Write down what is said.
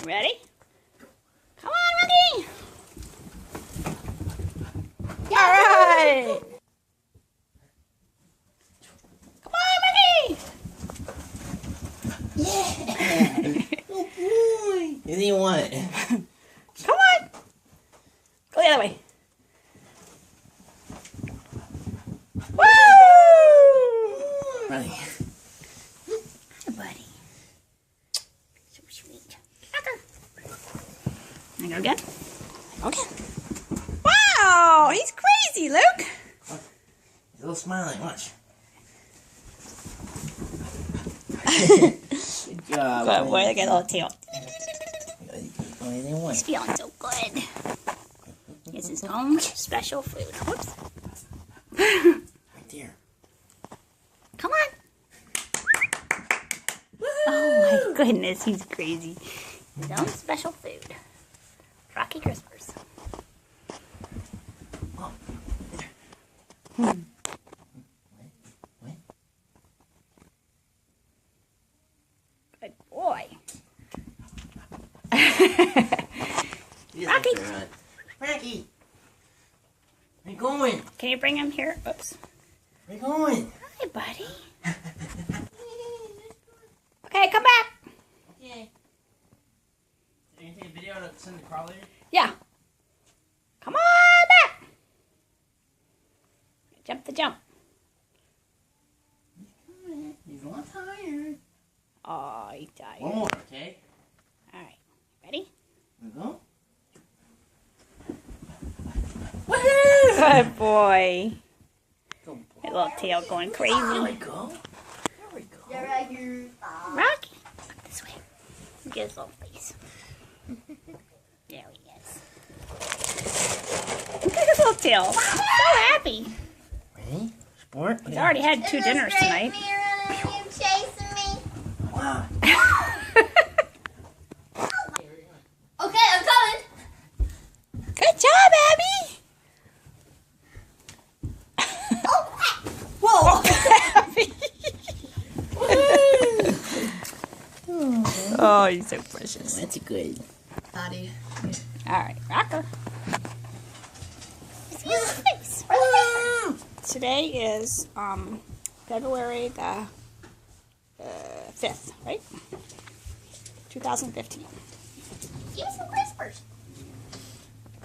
Ready? Come on, Rocky! Yeah. All right! Come on, Rocky! Yeah! Good boy! You didn't want it. Come on! Go the other way. Woo! Right. Hi, buddy. So sweet. Rocker. Can I go again? Okay. Wow! He's crazy, Luke! He's a little smiling. Watch. Good job. Good boy, look at a little tail. Oh, you didn't want He's it. feeling so good. He has his own special food. Whoops. Right there. Come on. Oh my goodness, he's crazy. His own special food. Rocky Crispers. Oh, there. Wait. Good boy. He's Rocky. like to run. Rocky! Where you going? Can you bring him here? Oops. Where you going? Hi, buddy. Okay, come back. Okay. Are you gonna take a video to send the crawler? Yeah. Come on back. Jump the jump. He's a lot tired. Oh, he's tired. One more, okay? All right. Ready? Here we go. Good boy. Good boy. His little tail going There crazy. we go. There we go. Rocky, look this way. Look at his little face. There he is. Look at his little tail. So happy. Ready? Sport? He's already had 2 dinners tonight. Wow. Okay, I'm coming. Good job, Abby. Whoa. Oh, he's so precious. That's good. Daddy. All right, Rocker. See his face. Today is February the 5th, right? 2015. Give me some crispers.